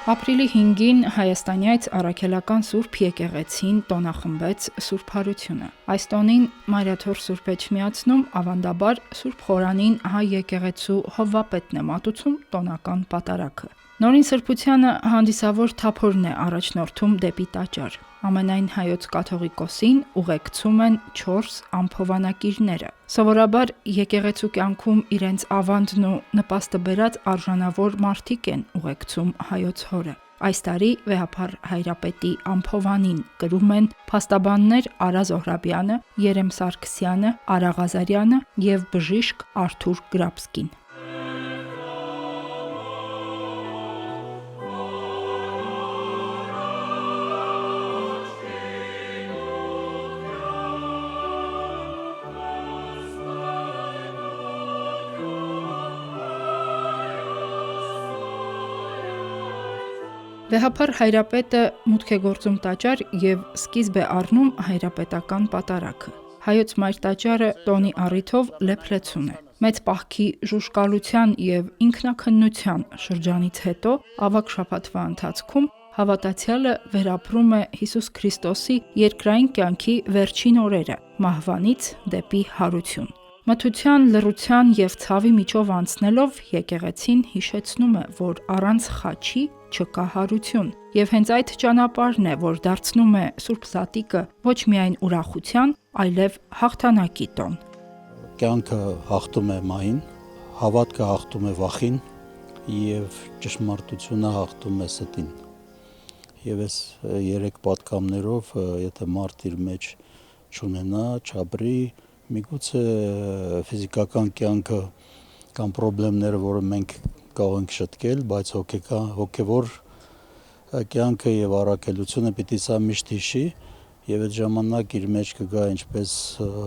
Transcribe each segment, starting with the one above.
Ապրիլի 5-ին Հայաստանյաց առաքելական Սուրբ եկեղեցին տոնախմբեց Սուրբ Հարությունը։ Այս տոնին Մայրաթոր Սուրբ Էջմիածնում ավանդաբար Սուրբ Խորանին հայ եկեղեցու հովվապետն է մատուցում տոնական պատարագը։ Նորին սրբությանը հանդիսավոր թափորն է առաջնորդում դեպի տաճար։ Ամենայն հայոց կաթողիկոսին ուղեկցում են 4 ամփովանակիրները։ Սովորաբար եկեղեցու կյանքում իրենց ավանդն ու նպաստը բերած արժանավոր մարդիկ են ուղեկցում հայոց հորը։ Այս տարի վեհափառ հայրապետի ամփովանին կրում են փաստաբաններ Արա Զոհրաբյանը, Երեմ Սարգսյանը, Արա Ղազարյանը և բժիշկ Արթուր Գրաբսկին։ Վեհափառ հայրապետը մուտք է գործում տաճար և սկիզբ է առնում հայրապետական պատարագը։ Հայոց մայր տաճարը տոնի առիթով լեփլեցուն է։ Մեծ պահքի ժուժկալության և ինքնաքննության շրջանից հետո ավագ շաբաթվա ընթացքում հավատացյալը վերապրում է Հիսուս Քրիստոսի երկրային կյանքի վերջին օրերը՝ մահվանից դեպի հարություն։ Մթության, լռության և ցավի միջով անցնելով եկեղեցին հիշեցնում է, որ առանց խաչի չկա հարություն, և հենց այդ ճանապարհն է, որ դարձնում է Սուրբ Զատիկը ոչ միայն ուրախության, այլև հաղթանակի տոն։ Կյանքը հաղթում է մահին, հավատքը հաղթում է վախին և ճշմարտությունը հաղթում է ստին։ Եվ այս 3 պատգամներով, եթե մարդ իր մեջ չունենա, չապրի, միգուցե ֆիզիկական կյանքը կամ պրոբլեմները, որը մենք կարող ենք շտկել, բայց հոգևոր կյանքը և առաքելությունը պիտի սա միշտ հիշի և այդ ժամանակ իր մեջ կգա ինչպես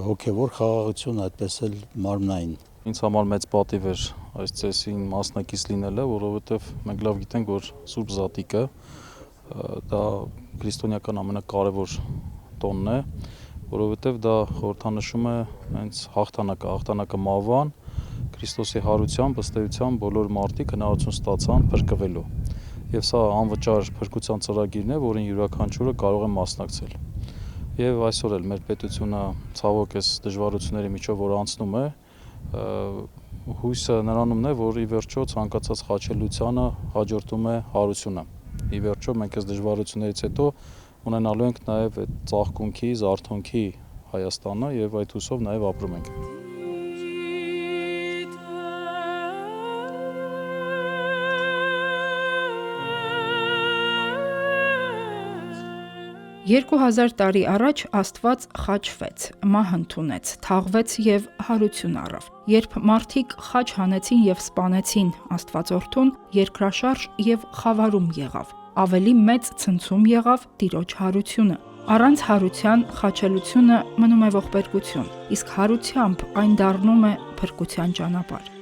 հոգևոր խաղաղություն, այդպես էլ մարմնային։ Ինձ համար մեծ պատիվ էր այս ծեսին մասնակից լինելը, որովհետև մենք լավ գիտենք, որ Սուրբ Զատիկը դա քրիստոնեական ամենակարևոր տոնն է, որովհետև դա խորհրդանշում է հենց հաղթանակը մահվան, Քրիստոսի հարությամբ, ըստ էության բոլոր մարդիկ հնարավորություն ստացան փրկվելու։ Եվ սա անվճար փրկության ծրագիրն է, որին յուրաքանչյուրը կարող է մասնակցել։ Եվ այսօր էլ մեր պետությունը ցավոք այս դժվարությունների միջով որ անցնում է, հույսը նրանումն է, որ ի վերջո ցանկացած խաչելությանը հաջորդում է հարությունը։ Ի վերջո մենք այս դժվարություններից հետո ունենալու ենք նաև այդ ծաղկունքի, զարթոնքի Հայաստանը և այդ հույսով նաև ապրում ենք։ 2000 տարի առաջ Աստված խաչվեց, մահ ընդունեց, թաղվեց և հարություն առավ։ Երբ մարդիկ խաչ հանեցին և սպանեցին Աստվածորդուն, երկրաշարժ և խավարում եղավ։ Ավելի մեծ ցնցում եղավ Տիրոջ հարությունը։ Առանց հարության խաչելությունը մնում է ողբերգություն, իսկ հարությամբ այն դառնում է փրկության ճանապարհ։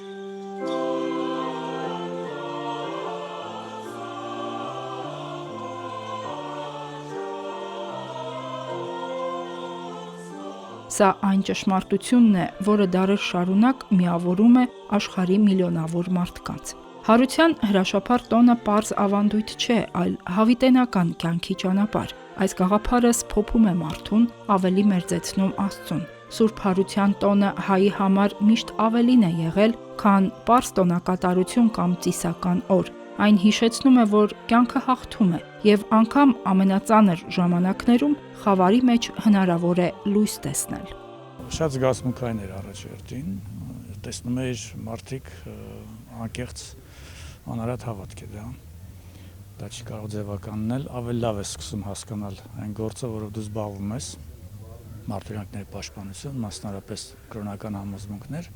Սա այն ճշմարտությունն է, որը դարեր շարունակ միավորում է աշխարհի միլիոնավոր մարդկանց։ Հարության հրաշափառ տոնը պարզ ավանդույթ չէ, այլ հավիտենական կյանքի ճանապարհ։ Այս գաղափարը սփոփում է մարդուն, ավելի մերձեցնում Աստծուն։ Սուրբ Հարության տոնը հայի համար միշտ ավելին է եղել, քան պարզ տոնակատարություն կամ ծիսական օր։ Այն հիշեցնում է, որ կյանքը հաղթում է, և անգամ ամենածանր ժամանակներում խավարի մեջ հնարավոր է լույս տեսնել։ Շատ զգացմունքային էր առաջերտին, տեսնում էիր մարդիկ անկեղծ անարատ հավատք է դա։ Դա չի կարող ձևականնել, ավելի լավ է սկսում հասկանալ այն գործը, որով դու զբաղվում ես, մարդուրանքների պաշտպանություն, մասնարարպես կրոնական համոզմունքներ։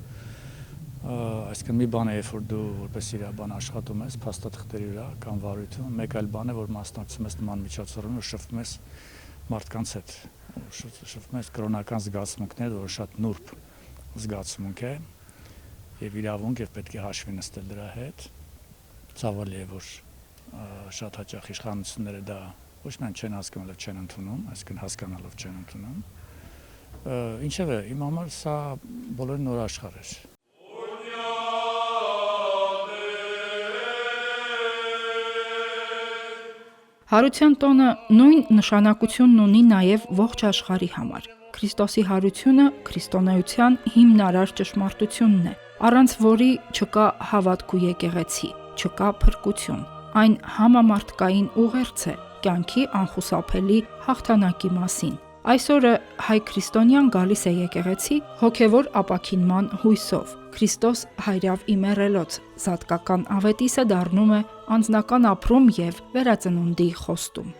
Այսինքն մի բան է, երբ որ դու որպես իրավաբան աշխատում ես փաստաթղթերի վրա կամ վարույթում, մեկ այլ բան է, որ մասնակցում ես նման միջոցառումներին ու շփվում ես մարդկանց հետ, շփվում ես կրոնական զգացմունքներ, որը շատ նուրբ զգացմունք է եւ իրավունք եւ պետք է հաշվի նստել դրա հետ։ Ցավալի է, որ շատ հաճախ իշխանությունները դա ոչ միայն չեն հասկանում, այլ չեն ընդունում, այսինքն հասկանալով չեն ընդունում։ Ինչևէ, իմ համար սա բոլորին նոր աշխարհ էր։ Հարության տոնը նույն նշանակությունն ունի նաև ողջ աշխարհի համար։ Քրիստոսի հարությունը քրիստոնեության հիմնարար ճշմարտությունն է, առանց որի չկա հավատք ու եկեղեցի, չկա փրկություն։ Այն համամարտկային ուղերձ է կյանքի անխուսափելի հաղթանակի մասին։ Այսօրը հայ քրիստոնյան գալիս է եկեղեցի հոգևոր ապաքինման հույսով։ Քրիստոս հայրավ իմեռելոց զատկական ավետիսը դառնում է անձնական ապրում եւ վերածնունդի խոստում։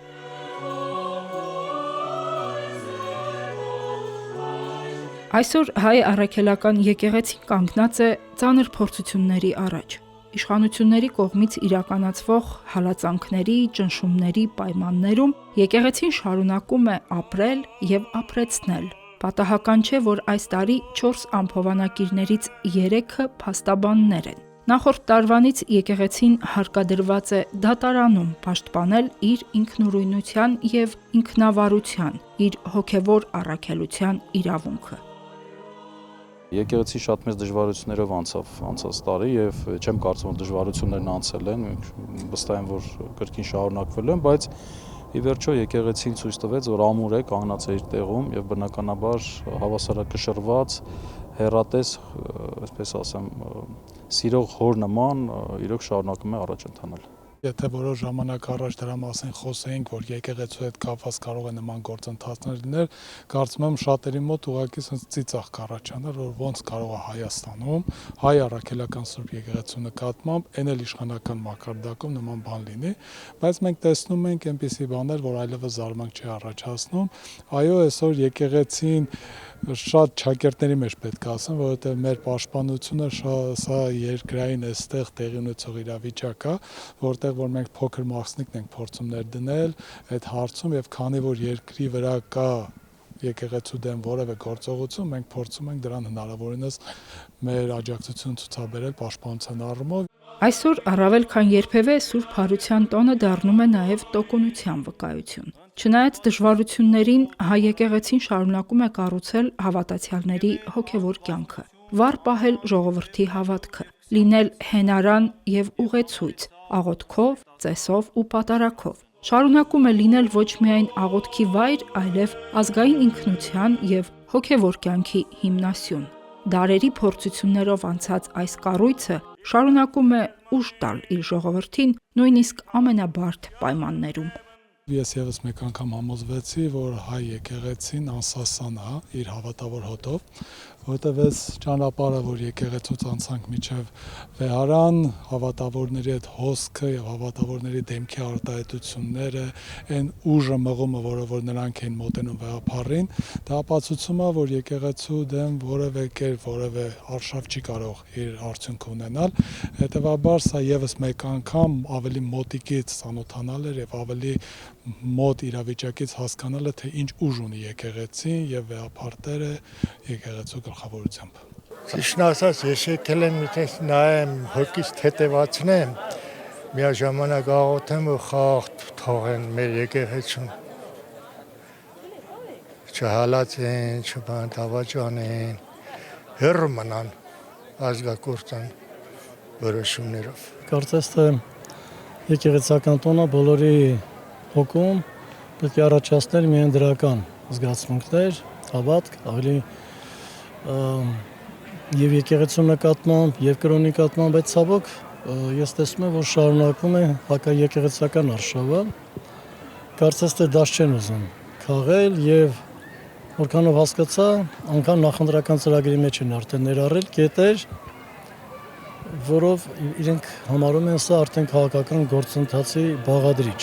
Այսօր հայ առաքելական եկեղեցին կանգնած է ծանր փորձությունների առաջ։ Իշխանությունների կողմից իրականացվող հալածանքների, ճնշումների պայմաններում եկեղեցին շարունակում է ապրել եւ ապրեցնել։ Պատահական չէ, որ այս տարի 4 ամփոփանակիրներից 3-ը փաստաբաններ են։ Նախորդ տարվանից եկեղեցին հարկադրված է դատարանում պաշտպանել իր ինքնուրույնության եւ ինքնավարության, իր հոգևոր առաքելության իրավունքը։ Եկեղեցի շատ մեծ դժվարություններով անցած տարի եւ չեմ կարծում որ դժվարություններն անցել են, վստահ եմ որ կրկին շարունակվելու են, բայց ի վերջո եկեղեցին ցույց տվեց որ ամուր է, կանգնած է իր տեղում եւ բնականաբար հավասարակշռված, հեռատես, այսպես ասեմ, սիրող հոր նման իրոք շարունակում է առաջ ընթանալ։ Եթե որոշ ժամանակ առաջ դրա մասին խոսեինք, որ եկեղեցու հետ կապված կարող է նման գործընթացներ լինել, կարծում եմ շատերի մոտ ուղղակի ծիծաղ կառաջանար, որ ոնց կարող է Հայաստանում հայ առաքելական Սուրբ եկեղեցու նկատմամբ այն էլ իշխանական մակարդակում նման բան լինի, բայց մենք տեսնում ենք այնպիսի բաներ, որ այլևս զարմանք չի առաջացնում։ Այո, այսօր եկեղեցին շատ ճակերտների մեջ պետք է ասեմ, որովհետև մեր պաշտպանությունը սա երկրային այստեղ տեղի ունեցող իրավիճակ է, որտեղ որ մենք փոքր մախսնիկն ենք փորձում ներդնել այդ հարցում եւ քանի որ երկրի վրա կա եկեղեցու դեմ որևէ գործողություն, մենք փորձում ենք դրան հնարավորինս մեր աջակցություն ցուցաբերել պաշտպանության առումով։ Այսօր առավել քան երբևէ Սուրբ Հարության տոնը դառնում է նաև տոկունության վկայություն։ Չնայած դժվարություններին, հայ եկեղեցին շարունակում է կառուցել հավատացյալների հոգևոր կյանքը, վառ պահել ժողովրդի հավատքը, լինել հենարան եւ ուղեցույց, աղոթքով, ծեսով ու պատարակով։ Շարունակում է լինել ոչ միայն աղոթքի վայր, այլև ազգային ինքնության եւ հոգևոր կյանքի հիմնասյուն։ Դարերի փորձություններով անցած այս կառույցը շարունակում է ուժ տալ իր ժողովրդին նույնիսկ ամենաբարդ պայմաններում։ Ես եւս մեկ անգամ համոզվեցի, որ հայ եկեղեցին անսասան է իր հավատավոր հոտով, որտեղ այս ճանապարհը, որ եկեղեցուց անցանք միջև վեհարան, հավատավորների այդ հոսքը եւ հավատավորների դեմքի արտահայտությունները, այն ուժը մղումը, որ նրանք էին մոտենում վեհապարին, դա ապացուցում է, որ եկեղեցու դեմ որևէ կերպ որևէ արշավ չի կարող իր արդյունք ունենալ։ Հետևաբար սա եւս մեկ անգամ ավելի մոտիկից ծանոթանալ էր եւ ավելի մոտ իրավիճակից հասկանալը, թե ինչ ուժ ունի եկեղեցին եւ վեհապարտերը եկեղեցու գլխավորությամբ։ Ճիշտն ասած, ես եկել եմ այդպես նայեմ, հոգիս թեթևացնեմ, միաժամանակ աղոթեմ, որ խաղ թողեն մեր եկեղեցուն։ Չհալածեն, չբանտավաճանեն, հեռու մնան ազգակործան որոշումներով։ Կարծես թե եկեղեցական տոնը բոլորի հոգում պետք է առաջացնել միայն դրական զգացմունքներ, հավատք, ավելի եւ եկեղեցու նկատմամբ եւ կրոնի նկատմամբ, բայց ցավոք ես տեսնում եմ, որ շարունակում է հակաեկեղեցական արշավը, կարծես թե դաշ չեն ուզում քաղել եւ որքանով հասկացա, անգամ նախընտրական ծրագրի մեջ են արդեն ներառել կետեր, որով իրենք համարում են սա արդեն քաղաքական գործընթացի բաղադրիչ։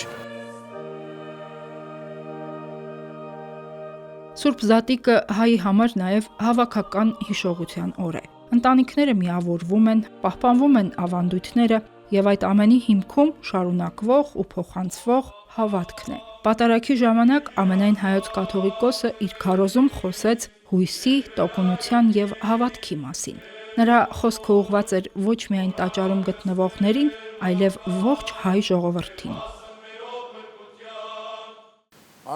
Սուրբ Զատիկը հայի համար նաև հավաքական հիշողության օր է։ Ընտանիքները միավորվում են, պահպանվում են ավանդույթները եւ այդ ամենի հիմքում շարունակվող ու փոխանցվող հավատքն է։ Պատարագի ժամանակ ամենայն հայոց կաթողիկոսը իր քարոզում խոսեց հույսի, տոկունության եւ հավատքի մասին։ Նրա խոսքը ուղղված էր ոչ միայն տաճարում գտնվողներին, այլև ողջ հայ ժողովրդին։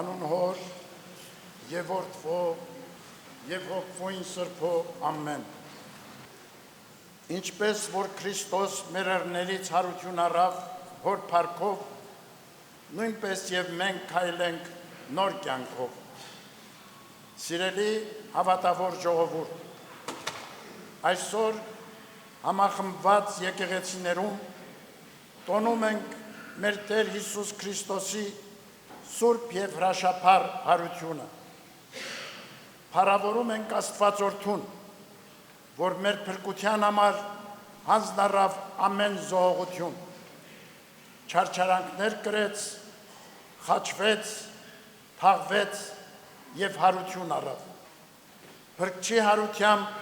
Անուն Հոր եւ Որդվո եւ Հոգվույն Սրբո ամեն։ Ինչպես որ Քրիստոս մեր արներից հարություն առավ հոր փառքով, նույնպես եւ մենք քայլենք նոր կյանքով։ Սիրելի հավատավոր ժողովուրդ, այսօր համախմբված եկեղեցիներում տոնում ենք մեր Տեր Հիսուս Քրիստոսի սուրբ եւ հրաշափառ հարությունը։ Փառավորում ենք Աստվածորդուն, որ մեր փրկության համար հանձնառավ ամեն զոհողություն, չարչարանքներ կրեց, խաչվեց, թաղվեց եւ հարություն առավ։ Փրկչի հարությամբ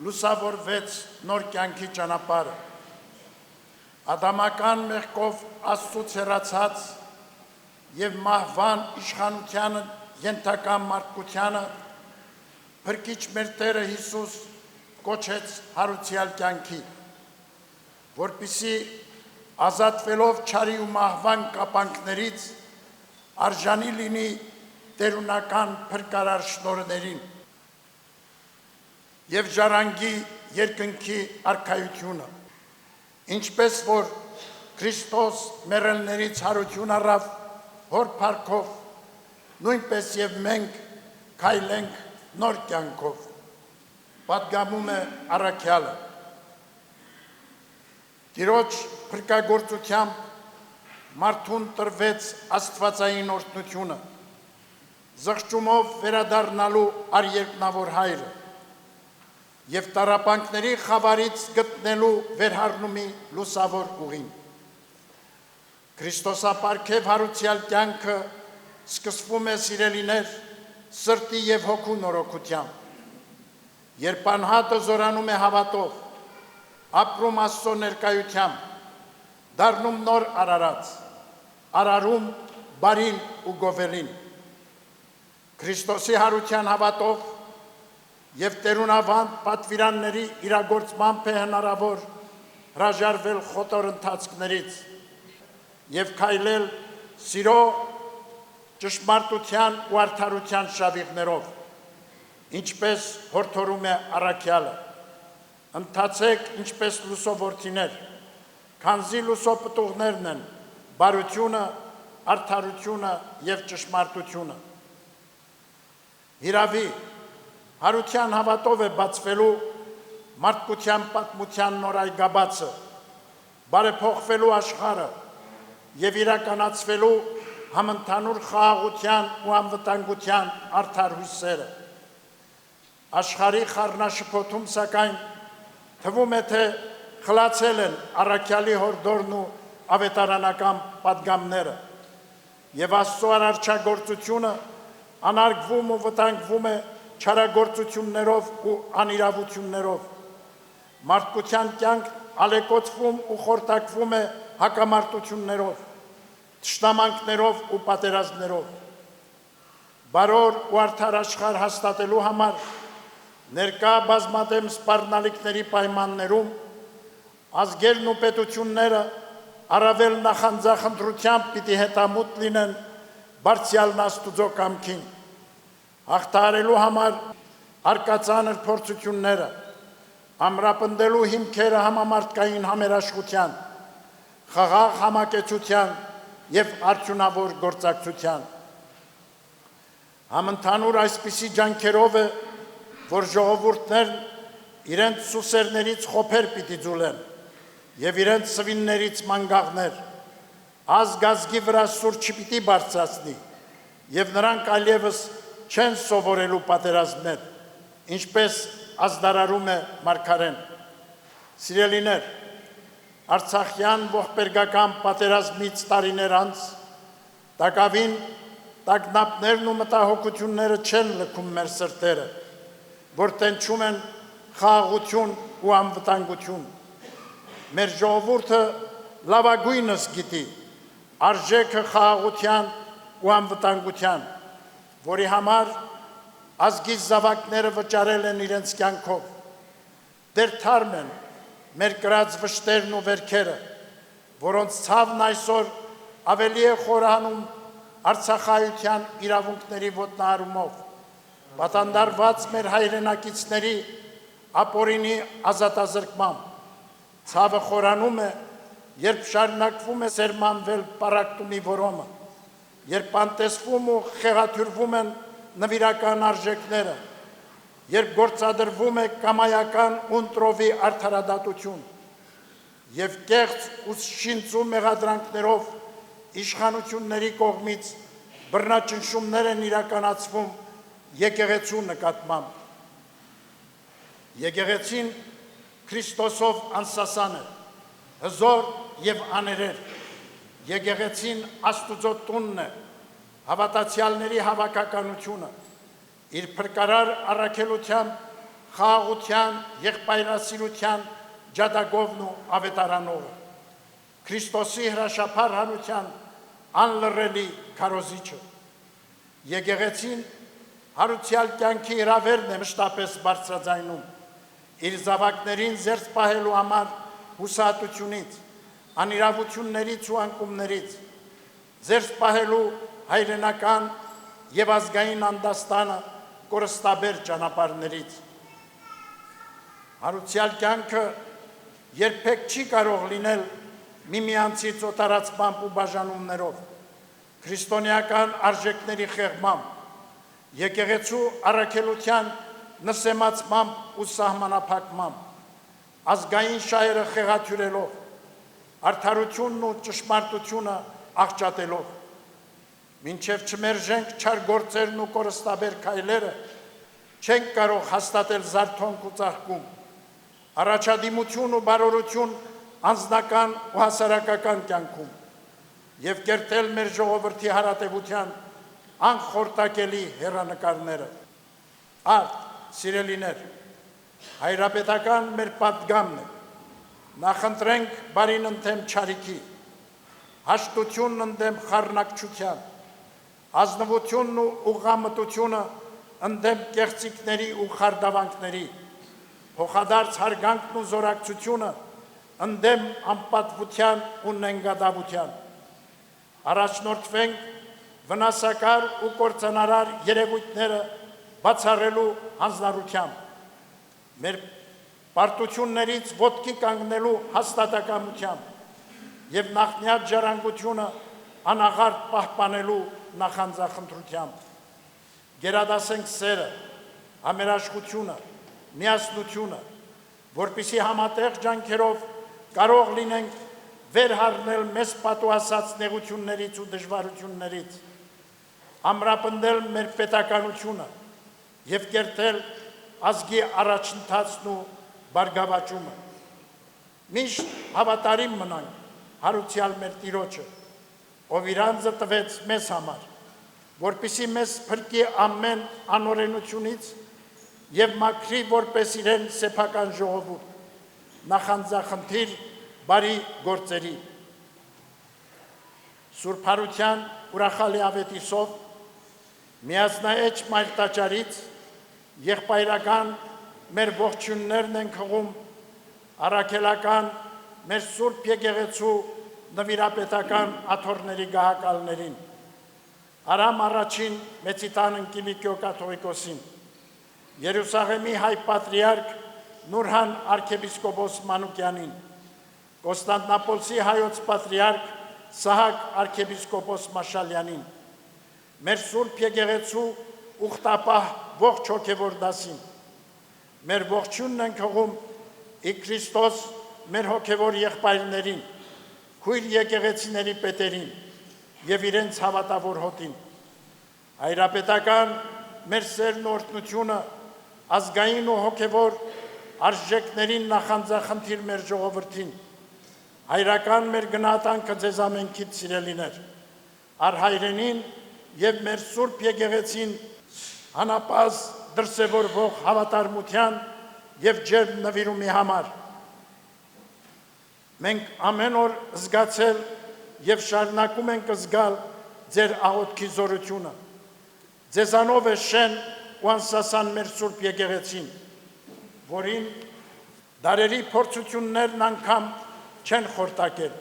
լուսավորվեց նոր կյանքի ճանապարհը։ Ադամական մեղքով Աստծուց հեռացած եւ մահվան իշխանությանը ենթակա մարդկությանը Փրկիչ մեր Տերը Հիսուս կոչեց հարուցյալ կյանքի, որպիսի ազատվելով չարի ու մահվան կապանքներից արժանի լինի տերունական փրկարար շնորհներին եւ ժառանգի երկնքի արքայությունը, ինչպես որ Քրիստոս մեռելներից հարություն առավ հոր փառքով, նույնպես եւ մենք քայլենք նոր կյանքով։ Պատգամում է առաքյալը։ Տիրոջ փրկագործությամբ մարդուն տրվեց աստվածային օրհնությունը, զղջումով վերադառնալու արյերկնավոր հայրը եւ տառապանքների խավարից գտնելու վերհառնումի լուսավոր ուղին։ Քրիստոսապարգև հարուցյալ կյանքը սկսվում է, սիրելիներ, սրտի եւ հոգու նորոգությամբ, երբ անհատը զորանում է հավատով, ապրում Աստծո ներկայությամբ, դառնում նոր արարած, արարում բարին ու գովելին։ Քրիստոսի հարության հավատով եւ տերունավանդ պատվիրանների իրագործմամբ է հնարավոր հրաժարվել խոտոր ընթացքներից եւ քայլել սիրո, ճշմարտության ու արդարության շավիղներով, ինչպես հորդորում է առաքյալը։ Ընթացեք ինչպես լուսովորդիներ, քանզի լուսոպտուղներն են բարությունը, արդարությունը եւ ճշմարտությունը։ Հիրավի, հարության հավատով է բացվելու մարդկության պատմության նոր այգաբացը, բարեփոխվելու աշխարհը եւ իրականացվելու համընդհանուր խաղաղության ու անվտանգության արդար հույսերը։ Աշխարհի խառնաշփոթում, սակայն, թվում է, թե խլացել են առաքյալի հորդորն ու ավետարանական պատգամները եւ Աստծո արարչագործությունը անարգվում ու վտանգվում է չարագործություններով ու անիրավություններով։ Մարդկության կյանք ալեկոծվում ու խորտակվում է հակամարտություններով, թշնամանքներով ու պատերազմներով։ Բարոր ու արդար աշխարհ հաստատելու համար ներկա բազմադեմ սպառնալիքների պայմաններում ազգերն ու պետությունները առավել նախանձախնդրությամբ պիտի հետամուտ լինեն բարձյալն Աստուծո կամքին, հաղթահարելու համար արկածանր փորձությունները, ամրապնդելու հիմքերը համամարտկային համերաշխության, խաղաղ համակեցության եւ արդյունավոր գործակցության։ Համընդհանուր այսպիսի ջանքերով է, որ ժողովուրդներն իրենց սուսերներից խոփեր պիտի ձուլեն եւ իրենց սվիններից մանգաղներ, ազգ-ազգի վրա սուր չպիտի բարձրացնի եւ նրանք այլևս չեն սովորելու պատերազմներ, ինչպես ազդարարում է մարգարեն։ Սիրելիներ, Արցախյան ողբերգական պատերազմից տարիներ անց տակավին տագնապներն ու մտահոգությունները չեն լքում մեր սրտերը, որ տենչում են խաղաղություն ու անվտանգություն։ Մեր ժողովուրդը լավագույնս գիտի արժեքը խաղաղության ու անվտանգության, որի համար ազգի զավակները վճարել են իրենց կյանքով։ Դեռ թարմ են մեր կրած վշտերն ու վերքերը, որոնց ցավն այսօր ավելի է խորանում արցախայության իրավունքների ոտնահարումով, պատանդարված մեր հայրենակիցների ապօրինի ազատազրկմամբ, ցավը խորանում է երբ շարունակվում է սերմանվել պարակտումի որոմը, երբ անտեսվում ու խեղաթյուրվում են նվիրական արժեքները, երբ գործադրվում է կամայական ունտրովի արդարադատություն եւ կեղծ ու շինծու մեղադրանքներով իշխանությունների կողմից բռնաճնշումներ են իրականացվում եկեղեցու նկատմամբ։ Եկեղեցին Քրիստոսով անսասան է, հզոր եւ աներեր։ Եկեղեցին Աստուծո տունն է, հավատացյալների հավաքականությունը, իր փրկարար առաքելության, խաղաղության, եղբայրասիրության ջատագովն ու ավետարանողը, Քրիստոսի հրաշափառ հանության անլռելի քարոզիչը։ Եկեղեցին հարուցյալ կյանքի հրավերն է մշտապես բարձրաձայնում, իր զավակներին զերծ պահելու համար հուսահատությունից, անիրավություններից ու անկումներից, զերծ պահելու հայրենական եւ ազգային անդաստանը կորստաբեր ճանապարհներից։ Հարուցյալ կյանքը երբեք չի կարող լինել միմյանցից օտարացմամբ ու բաժանումներով, քրիստոնեական արժեքների խեղմամբ, եկեղեցու առաքելության նսեմացմամբ ու սահմանափակմամբ, ազգային շահերը խեղաթյուրելով, արդարությունն ու ճշմարտությունը աղճատելով, մինչև չմերժենք չար գործերն ու կորստաբեր քայլերը, չենք կարող հաստատել զարթոնք ու ծաղկում, առաջադիմություն ու բարօրություն անձնական ու հասարակական կյանքում եւ կերտել մեր ժողովրդի հարատեվության անխորտակելի հեռանկարները։ Արդ, սիրելիներ, հայրապետական մեր պատգամն է, նախընտրենք բարին ընդդեմ չարիքի, հաշտությունն ընդդեմ խառնակչության, ազնվությունն ու ուղղամտությունը ընդդեմ կեղծիքների ու խարդավանքների, փոխադարձ հարգանքն ու զորակցությունը ընդդեմ անպատվության ու նենգադավության, առաջնորդվենք վնասակար ու կործանարար երևույթները բացառելու հանձնառությամբ, մեր պարտություններից ոտքի կանգնելու հաստատակամությամբ եւ նախնյաց ժառանգությունը անաղարտ պահպանելու նախանձախնդրությամբ։ Գերադասենք սերը, համերաշխությունը, միասնությունը, որպիսի համատեղ ջանքերով կարող լինենք վերհառնել մեզ պատուհասած նեղություններից ու դժվարություններից, ամրապնդել մեր պետականությունը եւ կերտել ազգի առաջընթացն ու բարգավաճումը։ Միշտ հավատարիմ մնանք հարուցյալ մեր Տիրոջը, ով իր անձը տվեց մեզ համար, որպիսի մեզ փրկի ամեն անօրենությունից եւ մաքրի որպես իրեն սեփական ժողովուրդ, նախանձախնդիր բարի գործերի։ Սուրբ Հարության ուրախալի ավետիսով միասնաեջ մայր տաճարից եղբայրական մեր ողջույններն ենք հղում առաքելական մեր Սուրբ Եկեղեցու նվիրապետական աթոռների գահակալներին, Արամ առաջին Մեծիտան Կիլիկիո կաթողիկոսին, Երուսաղեմի հայ պատրիարք Նուրհան arczepiskopos Մանուկյանին, Կոստանդնապոլսի հայոց պատրիարք Սահակ arczepiskopos Մաշալյանին, մեր Սուրբ Եկեղեցու ուխտապահ ողջ հոգևոր դասին, մեր ողջույնն ենք հղում ի Քրիստոս մեր հոգևոր եղբայրներին, քույր եկեղեցիների պետերին եւ իրենց հավատավոր հոտին, հայրապետական մեր սերն ու օրհնությունը ազգային ու հոգևոր արժեքներին նախանձախնդիր մեր ժողովրդին, հայրական մեր գնահատանքը ձեզ ամենքից սիրելիներ, առհայրենին եւ մեր Սուրբ Եկեղեցին անապազ դրսևորվող հավատարմության եւ ջերմ նվիրումի համար։ Մենք ամեն օր զգացել եւ շարունակում ենք զգալ ձեր աղոթքի զորությունը։ Ձեզանով է շեն ու անսասան մեր Սուրբ Եկեղեցին, որին դարերի փորձություններն անգամ չեն խորտակել։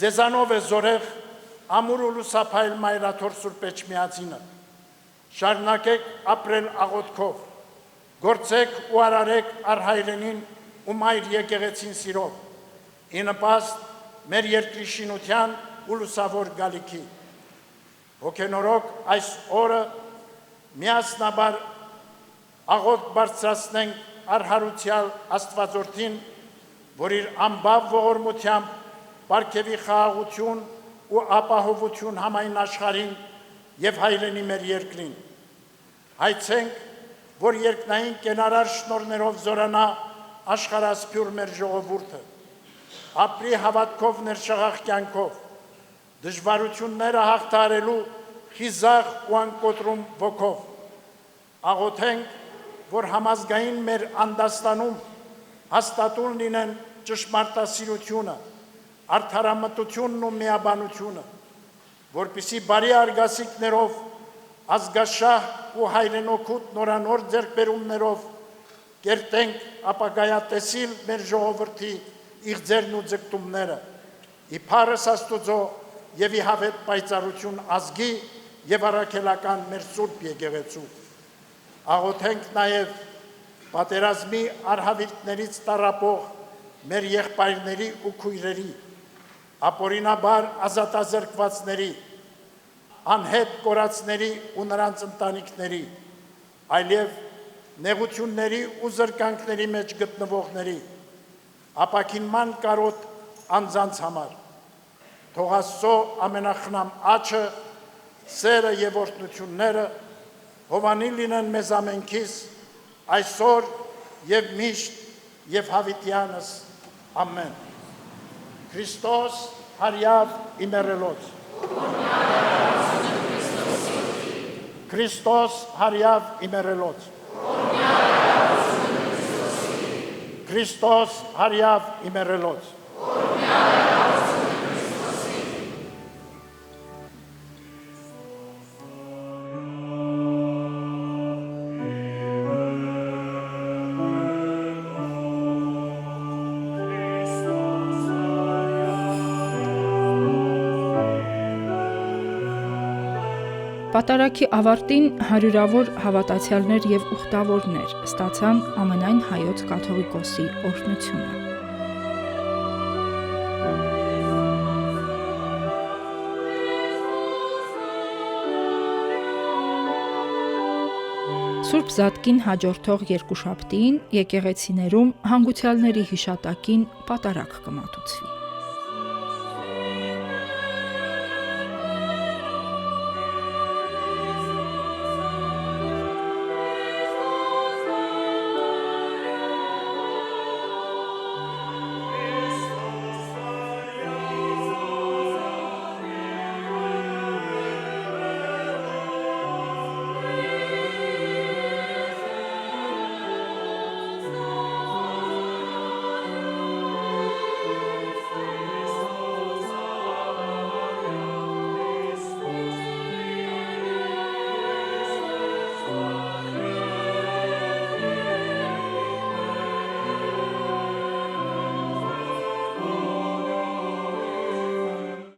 Ձեզանով է զորեղ ամուր ու լուսափայլ մայրաթոր Սուրբ Էջմիածինը։ Շարունակեք ապրել աղոթքով, գործեք ու արարեք առհայրենին ու մայր եկեղեցին սիրով, ի նպաստ մեր երկրի շինության ու լուսավոր գալիքի։ Հոգենորոք այս օրը միասնաբար աղոթք բարձրացնենք արհարուցյալ Աստվածորդին, որ իր անբավ ողորմությամբ պարգևի խաղաղություն ու ապահովություն համայն աշխարհին եւ հայրենի մեր երկրին։ Հայցենք, որ երկնային կենարար շնորհներով զորանա աշխարհասփյուր մեր ժողովուրդը, ապրի հավատքով ներշաղախ կյանքով, դժվարությունները հաղթահարելու խիզախ ու անկոտրում ոգով։ Աղոթենք, որ համազգային մեր անդաստանում հաստատուն լինեն ճշմարտասիրությունը, արդարամտությունն ու միաբանությունը, որպիսի բարի արգասիքներով, ազգաշահ ու հայրենօգուտ նորանոր ձեռքբերումներով կերտենք ապագայատեսիլ մեր ժողովրդի իղձերն ու ձգտումները, իբարս Աստուծո եւ ի հավետ պայծառություն ազգի եւ առաքելական մեր Սուրբ եկեղեցու։ Աղոթենք նաեւ պատերազմի արհավիրքներից տառապող մեր եղբայրների ու քույրերի, ապօրինաբար ազատազրկվածների, անհետ կորածների ու նրանց ընտանիքների, այլև նեղությունների ու զրկանքների մեջ գտնվողների, ապաքինման կարոտ անձանց համար։ Թող Աստծո ամենախնամ աչը, սերը եւ օրհնությունները հովանի լինեն մեզ ամենքիս, այսօր եւ միշտ եւ հավիտյանս ամեն։ Քրիստոս հարյավ իմերելոց։ Քրիստոս հարյավ իմերելոց։ Քրիստոս հարյավ իմերելոց։ Պատարագի ավարտին հարյուրավոր հավատացյալներ եւ ուխտավորներ ստացան ամենայն հայոց կաթողիկոսի օրհնությունը։ Սուրբ Զատկին հաջորդող երկուշաբթին եկեղեցիներում հանգուցյալների հիշատակին պատարագ կմատուցվի։